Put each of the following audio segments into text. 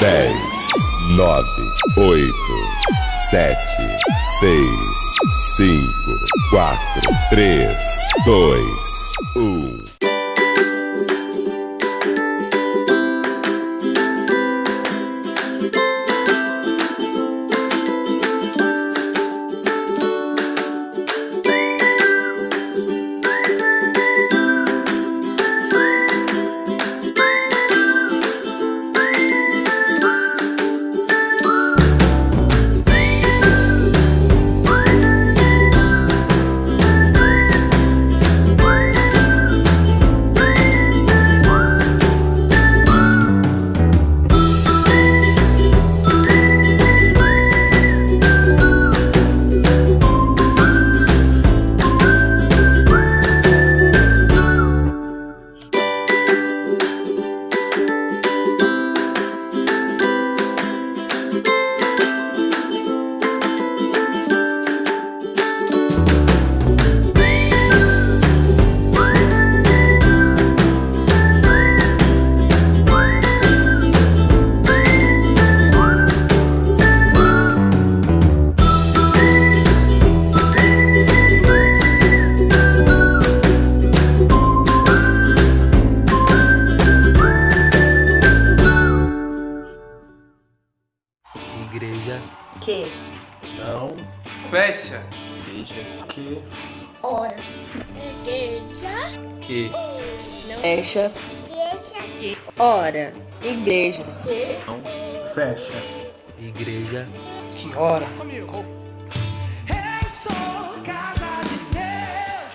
10, 9, 8, 7, 6, 5, 4, 3, 2, 1. Igreja que não fecha. igreja Que ora, Igreja. que fecha, Igreja. que ora, igreja, não fecha. Igreja que ora Eu sou casa de Deus.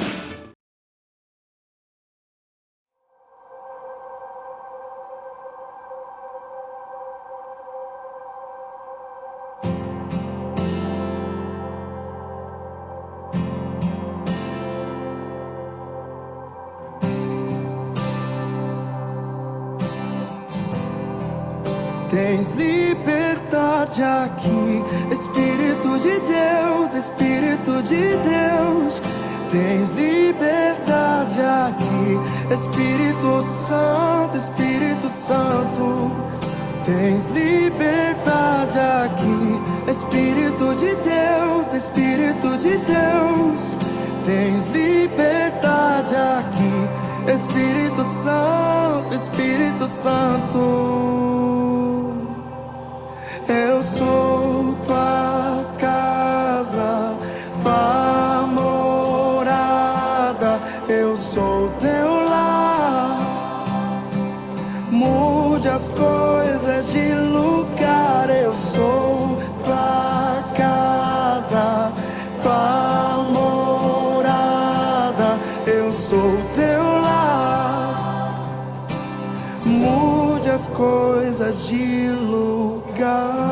Tens liberdade aqui, Espírito de Deus, Espírito de Deus. Tens liberdade aqui, Espírito Santo, Espírito Santo. Tens liberdade aqui, Espírito de Deus, Espírito de Deus. Tens liberdade aqui, Espírito Santo, Espírito Santo. Eu sou tua casa, tua morada. Eu sou teu lar. Mude as coisas de lugar. Eu sou tua casa, tua morada. Eu sou teu lar. Mude as coisas de lugar.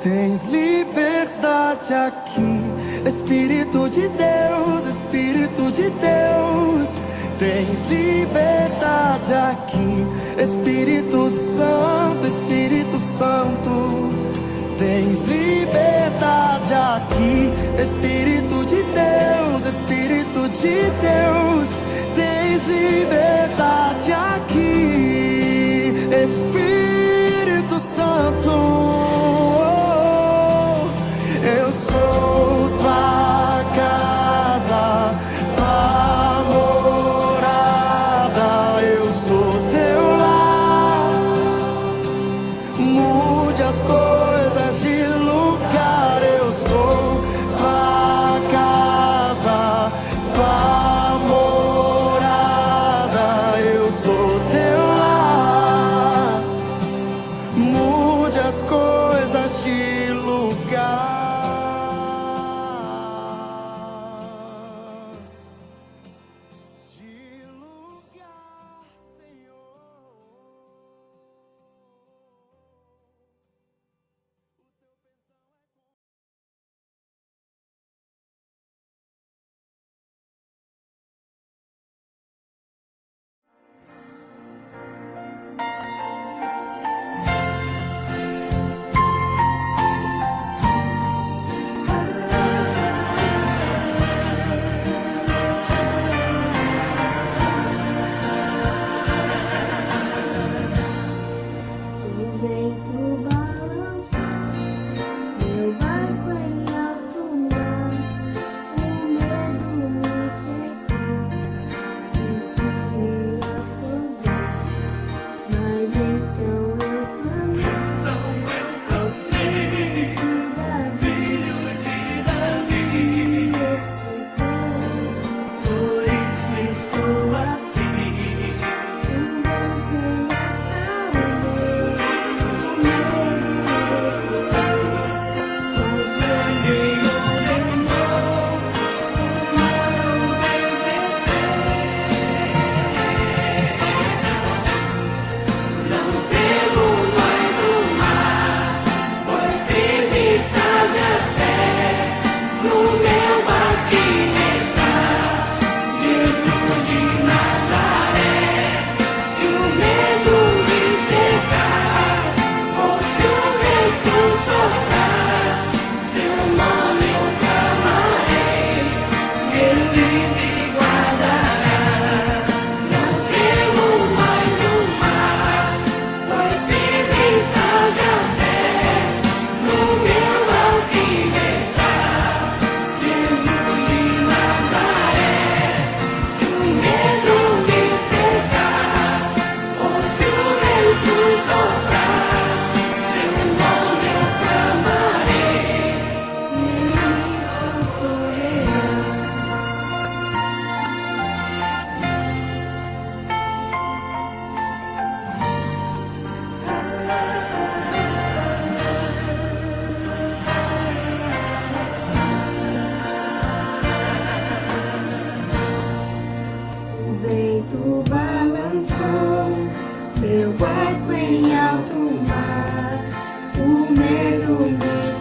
Tens liberdade aqui, Espírito de Deus, Espírito de Deus. Tens liberdade aqui, Espírito Santo, Espírito Santo. Tens liberdade aqui, Espírito de Deus, Espírito de Deus. Tens liberdade aqui, Espírito Santo. Eu sou tua casa, tua morada. Eu sou teu lar. Mude as coisas de lugar. Eu sou tua casa, tua morada. Eu sou teu lar. Mude as coisas de lugar.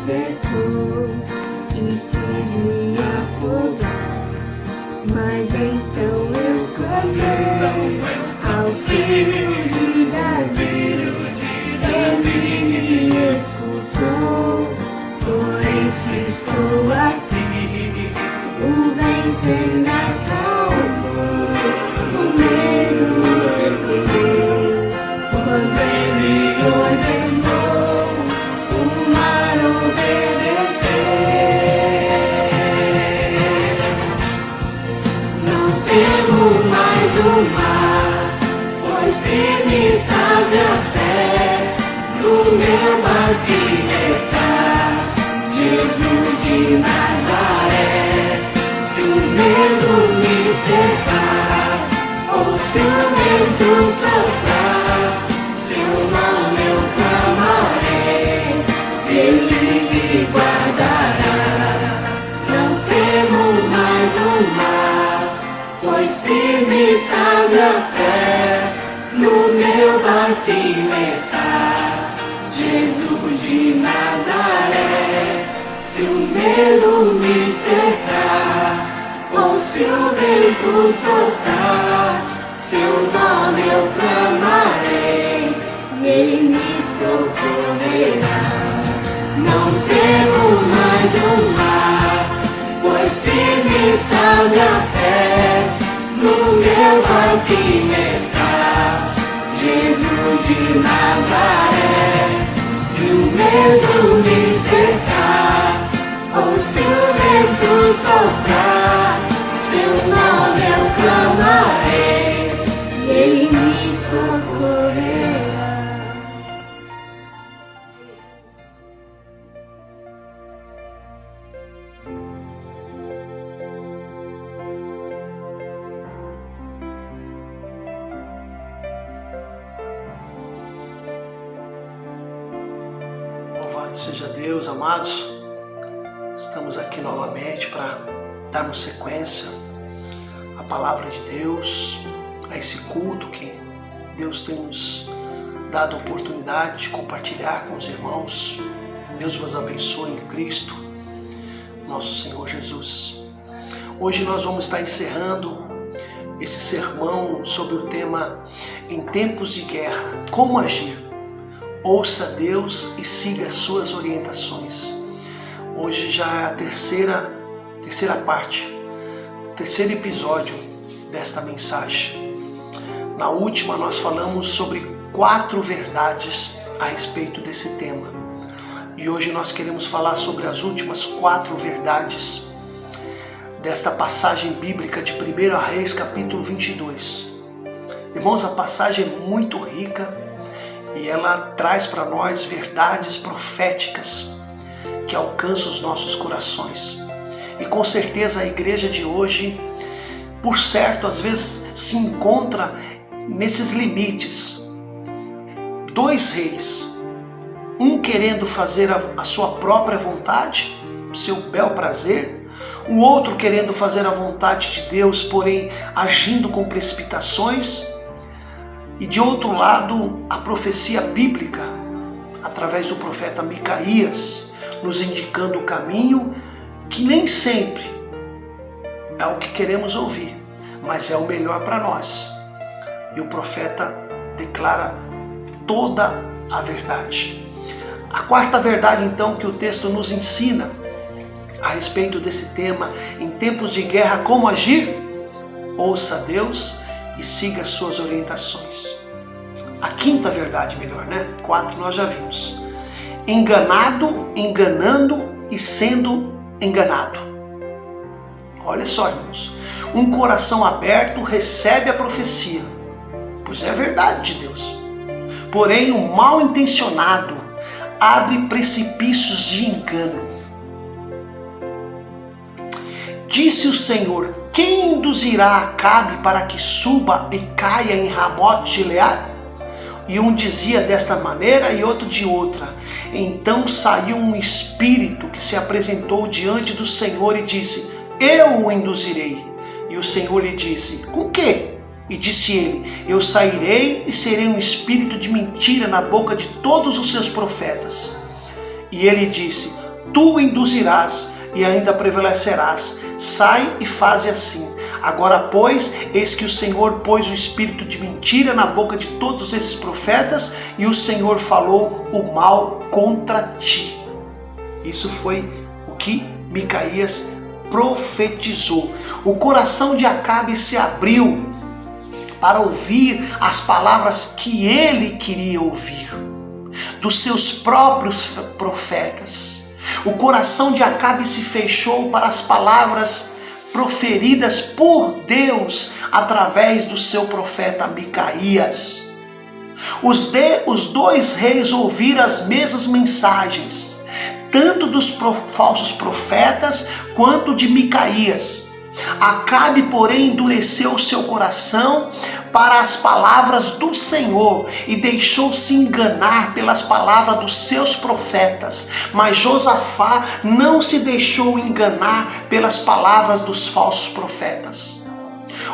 cercou e quis me afogar. Mas então eu clamei ao Filho de Davi. Ele me escutou, por isso estou aqui. O vento ainda acalmou, o medo recolheu. Quando ele ordenou, o mar obedeceu. Não temo mais o mar, pois firme está minha fé. No meu barquinho está Jesus de Nazaré. Se o medo me cercar, ou se o vento soprar, seu nome eu clamarei, ele me guardará. Não temo mais o mar, pois firme está minha fé. No meu barquinho está Jesus de Nazaré. Se o medo me cercar, ou se o vento soprar, seu nome eu clamarei, ele me socorrerá. Não temo mais o mar, pois firme está minha fé. No meu barquinho está Jesus de Nazaré. Se o medo me cercar, ou se o vento soprar, seu nome eu clamarei, ele me socorrerá. Louvado seja Deus, amados. Estamos aqui novamente para darmos sequência à palavra de Deus, a esse culto que Deus tem nos dado a oportunidade de compartilhar com os irmãos. Deus vos abençoe em Cristo, nosso Senhor Jesus. Hoje nós vamos estar encerrando esse sermão sobre o tema Em Tempos de Guerra, Como Agir. Ouça Deus e siga as suas orientações. Hoje já é a terceira parte, terceiro episódio desta mensagem. Na última nós falamos sobre 4 verdades a respeito desse tema. E hoje nós queremos falar sobre as últimas 4 verdades desta passagem bíblica de 1 Reis, capítulo 22. Irmãos, a passagem é muito rica e ela traz para nós verdades proféticas que alcançam os nossos corações. E com certeza a igreja de hoje, por certo, às vezes se encontra nesses limites. 2 reis, um querendo fazer a sua própria vontade, seu bel prazer, o outro querendo fazer a vontade de Deus, porém agindo com precipitações. E de outro lado, a profecia bíblica, através do profeta Micaías, nos indicando o caminho que nem sempre é o que queremos ouvir, mas é o melhor para nós. E o profeta declara toda a verdade. A 4ª verdade, então, que o texto nos ensina a respeito desse tema, em tempos de guerra, como agir? Ouça Deus e siga as suas orientações. A 5ª verdade, melhor, né? 4 nós já vimos. Enganado, enganando e sendo enganado. Olha só, irmãos. Um coração aberto recebe a profecia, pois é a verdade de Deus. Porém, o mal intencionado abre precipícios de engano. Disse o Senhor: quem induzirá Acabe para que suba e caia em Ramote de Gileade? E um dizia desta maneira e outro de outra. Então saiu um espírito que se apresentou diante do Senhor e disse: eu o induzirei. E o Senhor lhe disse: com quê? E disse ele: eu sairei e serei um espírito de mentira na boca de todos os seus profetas. E ele disse: tu induzirás e ainda prevalecerás. Sai e faze assim. Agora, pois, eis que o Senhor pôs o espírito de mentira na boca de todos esses profetas e o Senhor falou o mal contra ti. Isso foi o que Micaías profetizou. O coração de Acabe se abriu para ouvir as palavras que ele queria ouvir dos seus próprios profetas. O coração de Acabe se fechou para as palavras proferidas por Deus através do seu profeta Micaías. Os dois reis ouviram as mesmas mensagens, tanto dos falsos profetas quanto de Micaías. Acabe, porém, endureceu o seu coração para as palavras do Senhor e deixou-se enganar pelas palavras dos seus profetas. Mas Josafá não se deixou enganar pelas palavras dos falsos profetas.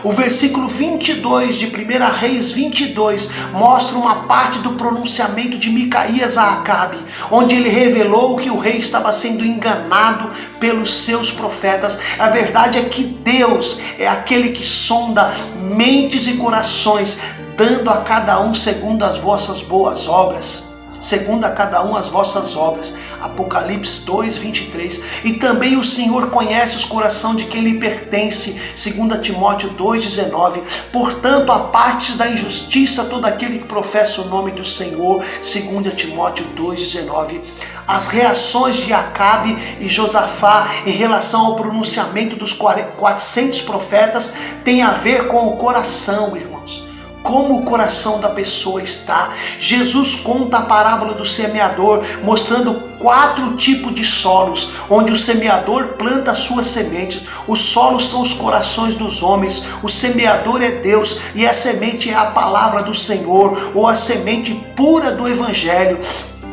O versículo 22 de 1 Reis 22 mostra uma parte do pronunciamento de Micaías a Acabe, onde ele revelou que o rei estava sendo enganado pelos seus profetas. A verdade é que Deus é aquele que sonda mentes e corações, dando a cada um segundo as vossas boas obras. Segundo a cada um as vossas obras. Apocalipse 2, 23. E também o Senhor conhece os corações de quem lhe pertence. 2 Timóteo 2, 19. Portanto, aparte-se da injustiça todo aquele que professa o nome do Senhor. 2 Timóteo 2, 19. As reações de Acabe e Josafá em relação ao pronunciamento dos 400 profetas tem a ver com o coração, irmãos. Como o coração da pessoa está. Jesus conta a parábola do semeador, mostrando 4 tipos de solos, onde o semeador planta as suas sementes. Os solos são os corações dos homens, o semeador é Deus e a semente é a palavra do Senhor, ou a semente pura do Evangelho.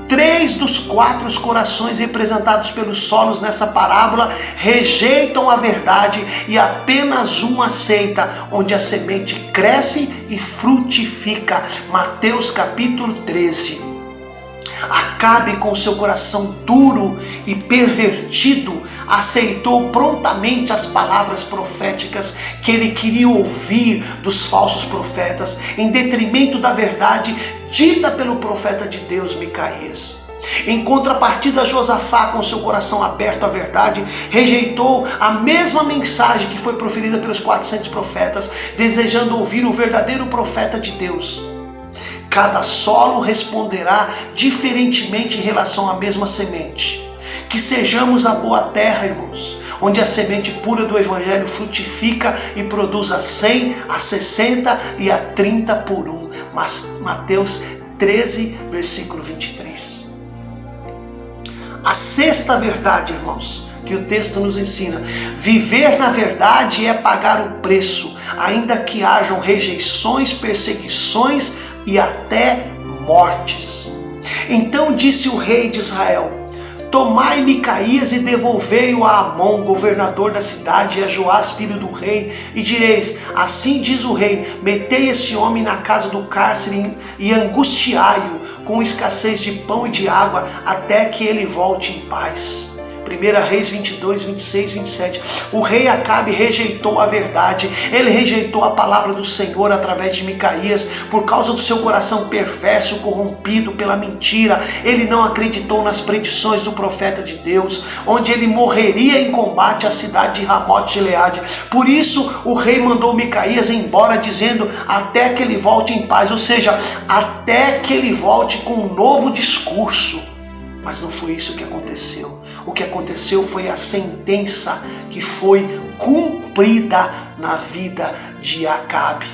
3 dos 4 corações representados pelos solos nessa parábola rejeitam a verdade e apenas um aceita, onde a semente cresce e frutifica. Mateus capítulo 13. Acabe, com seu coração duro e pervertido, aceitou prontamente as palavras proféticas que ele queria ouvir dos falsos profetas, em detrimento da verdade dita pelo profeta de Deus Micaías. Em contrapartida, Josafá, com seu coração aberto à verdade, rejeitou a mesma mensagem que foi proferida pelos 400 profetas, desejando ouvir o verdadeiro profeta de Deus. Cada solo responderá diferentemente em relação à mesma semente. Que sejamos a boa terra, irmãos, onde a semente pura do Evangelho frutifica e produz a 100, a 60 e a 30 por 1. Mateus 13, versículo 23. A sexta verdade, irmãos, que o texto nos ensina: viver na verdade é pagar o preço, ainda que hajam rejeições, perseguições e até mortes. Então disse o rei de Israel: tomai Micaías e devolvei-o a Amon, governador da cidade, e a Joás, filho do rei, e direis: assim diz o rei, metei esse homem na casa do cárcere e angustiai-o com escassez de pão e de água, até que ele volte em paz. 1 Reis 22, 26, 27. O rei Acabe rejeitou a verdade, ele rejeitou a palavra do Senhor através de Micaías, por causa do seu coração perverso, corrompido pela mentira. Ele não acreditou nas predições do profeta de Deus, onde ele morreria em combate à cidade de Ramote-Gileade. Por isso o rei mandou Micaías embora, dizendo: até que ele volte em paz, ou seja, até que ele volte com um novo discurso. Mas não foi isso que aconteceu. O que aconteceu foi a sentença que foi cumprida na vida de Acabe.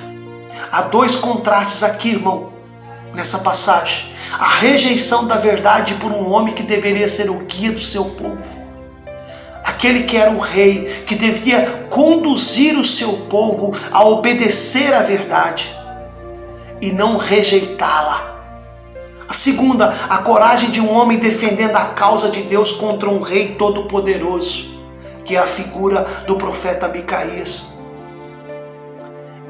Há 2 contrastes aqui, irmão, nessa passagem. A rejeição da verdade por um homem que deveria ser o guia do seu povo. Aquele que era o rei, que devia conduzir o seu povo a obedecer à verdade e não rejeitá-la. A segunda, a coragem de um homem defendendo a causa de Deus contra um rei todo-poderoso, que é a figura do profeta Micaías.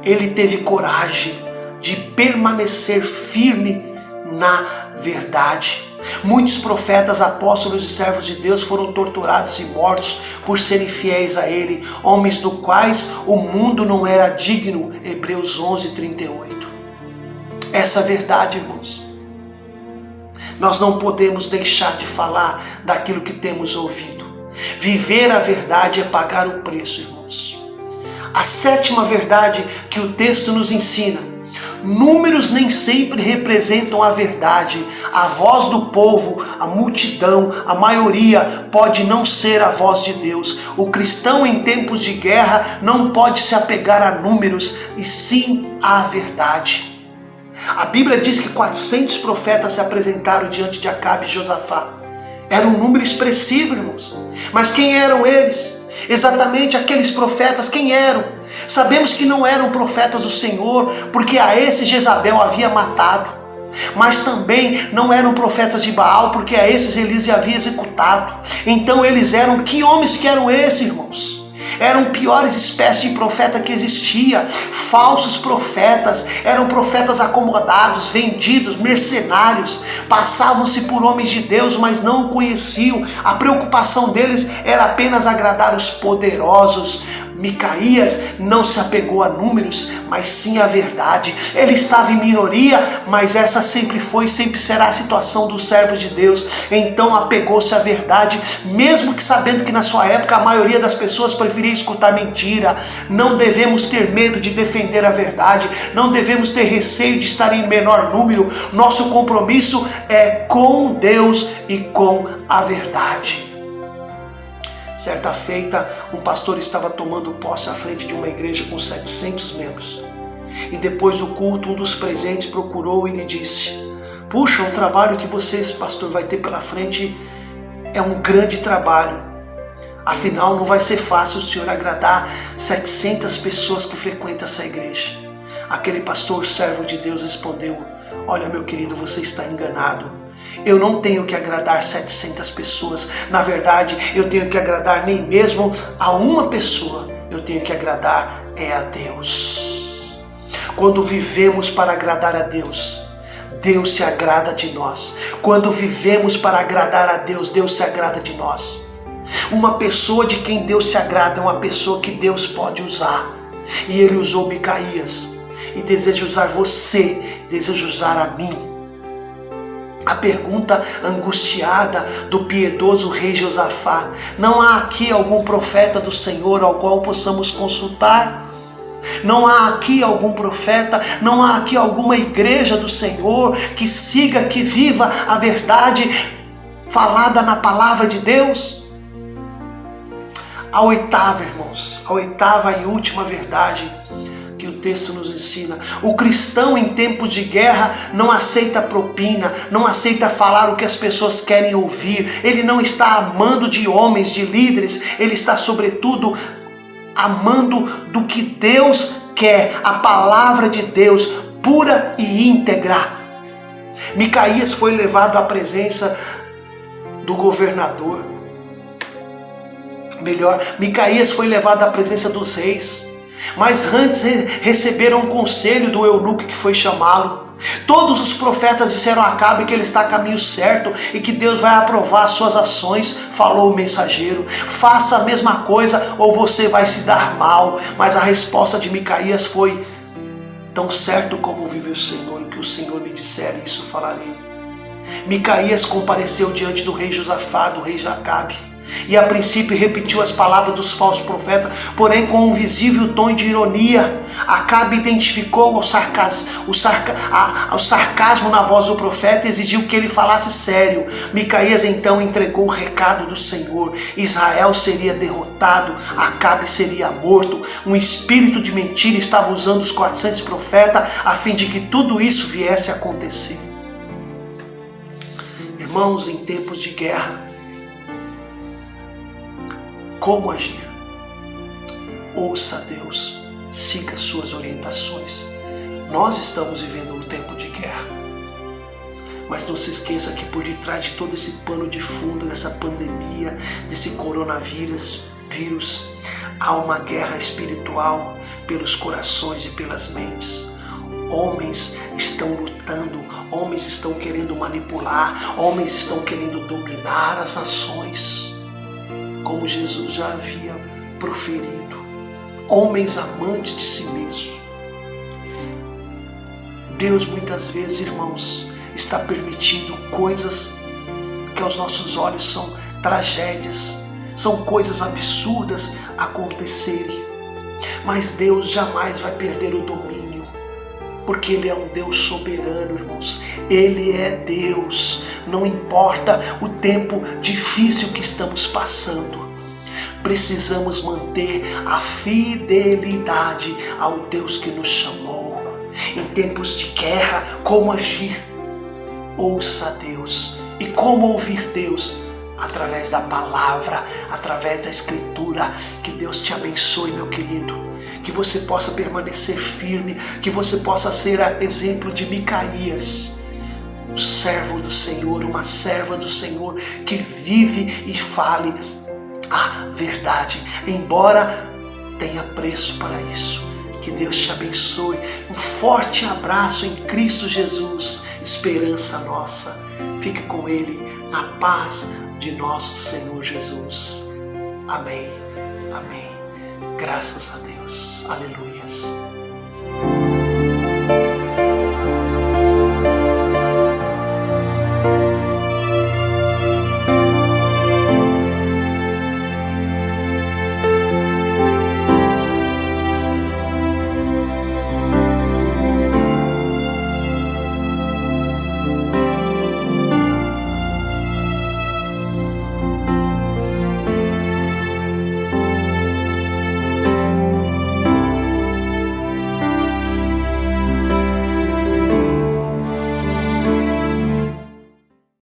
Ele teve coragem de permanecer firme na verdade. Muitos profetas, apóstolos e servos de Deus foram torturados e mortos por serem fiéis a Ele, homens do quais o mundo não era digno. Hebreus 11:38. Essa é a verdade, irmãos. Nós não podemos deixar de falar daquilo que temos ouvido. Viver a verdade é pagar o preço, irmãos. A sétima verdade que o texto nos ensina: números nem sempre representam a verdade. A voz do povo, a multidão, a maioria pode não ser a voz de Deus. O cristão em tempos de guerra não pode se apegar a números, e sim à verdade. A Bíblia diz que 400 profetas se apresentaram diante de Acabe e Josafá. Era um número expressivo, irmãos. Mas quem eram eles? Exatamente aqueles profetas, quem eram? Sabemos que não eram profetas do Senhor, porque a esses Jezabel havia matado. Mas também não eram profetas de Baal, porque a esses Elias havia executado. Então eles eram, que homens que eram esses, irmãos? Eram piores espécies de profeta que existia, falsos profetas, eram profetas acomodados, vendidos, mercenários, passavam-se por homens de Deus, mas não o conheciam. A preocupação deles era apenas agradar os poderosos. Micaías não se apegou a números, mas sim à verdade. Ele estava em minoria, mas essa sempre foi e sempre será a situação do servo de Deus. Então apegou-se à verdade, mesmo que sabendo que na sua época a maioria das pessoas preferia escutar mentira. Não devemos ter medo de defender a verdade, não devemos ter receio de estar em menor número. Nosso compromisso é com Deus e com a verdade. Certa feita, um pastor estava tomando posse à frente de uma igreja com 700 membros. E depois do culto, um dos presentes procurou e lhe disse: puxa, o trabalho que vocês, pastor, vai ter pela frente é um grande trabalho. Afinal, não vai ser fácil o senhor agradar 700 pessoas que frequentam essa igreja. Aquele pastor, servo de Deus, respondeu: olha, meu querido, você está enganado. Eu não tenho que agradar 700 pessoas. Na verdade, eu tenho que agradar nem mesmo a uma pessoa. Eu tenho que agradar a Deus. Quando vivemos para agradar a Deus, Deus se agrada de nós. Quando vivemos para agradar a Deus, Deus se agrada de nós. Uma pessoa de quem Deus se agrada é uma pessoa que Deus pode usar. E Ele usou Micaías. E deseja usar você, deseja usar a mim. A pergunta angustiada do piedoso rei Josafá: não há aqui algum profeta do Senhor ao qual possamos consultar? Não há aqui algum profeta? Não há aqui alguma igreja do Senhor que siga, que viva a verdade falada na palavra de Deus? A oitava, irmãos, a oitava e última verdade que o texto nos ensina: o cristão em tempos de guerra não aceita propina, não aceita falar o que as pessoas querem ouvir. Ele não está amando de homens, de líderes, ele está sobretudo amando do que Deus quer, a palavra de Deus pura e íntegra. Micaías foi levado à presença do governador. Micaías foi levado à presença dos reis. Mas antes receberam um conselho do eunuco que foi chamá-lo. Todos os profetas disseram a Acabe que ele está a caminho certo e que Deus vai aprovar suas ações, falou o mensageiro. Faça a mesma coisa ou você vai se dar mal. Mas a resposta de Micaías foi: tão certo como vive o Senhor, o que o Senhor me disser, isso falarei. Micaías compareceu diante do rei Josafá, do rei Acabe, e a princípio repetiu as palavras dos falsos profetas, porém com um visível tom de ironia. Acabe identificou o sarcasmo na voz do profeta e exigiu que ele falasse sério. Micaías então entregou o recado do Senhor: Israel seria derrotado, Acabe seria morto. Um espírito de mentira estava usando os 400 profetas a fim de que tudo isso viesse a acontecer. Irmãos, em tempos de guerra, como agir? Ouça Deus, siga suas orientações. Nós estamos vivendo um tempo de guerra, mas não se esqueça que por detrás de todo esse pano de fundo, dessa pandemia, desse coronavírus, há uma guerra espiritual pelos corações e pelas mentes. Homens estão lutando, homens estão querendo manipular, homens estão querendo dominar as nações, como Jesus já havia proferido. Homens amantes de si mesmos. Deus muitas vezes, irmãos, está permitindo coisas que aos nossos olhos são tragédias, são coisas absurdas acontecerem. Mas Deus jamais vai perder o domínio, porque Ele é um Deus soberano, irmãos. Ele é Deus, não importa o tempo difícil que estamos passando. Precisamos manter a fidelidade ao Deus que nos chamou. Em tempos de guerra, como agir? Ouça a Deus. E como ouvir Deus? Através da palavra, através da Escritura. Que Deus te abençoe, meu querido. Que você possa permanecer firme, que você possa ser exemplo de Micaías, um servo do Senhor, uma serva do Senhor, que vive e fale a verdade, embora tenha preço para isso. Que Deus te abençoe. Um forte abraço em Cristo Jesus, esperança nossa. Fique com Ele na paz de nosso Senhor Jesus. Amém. Amém. Graças a Deus. Aleluias.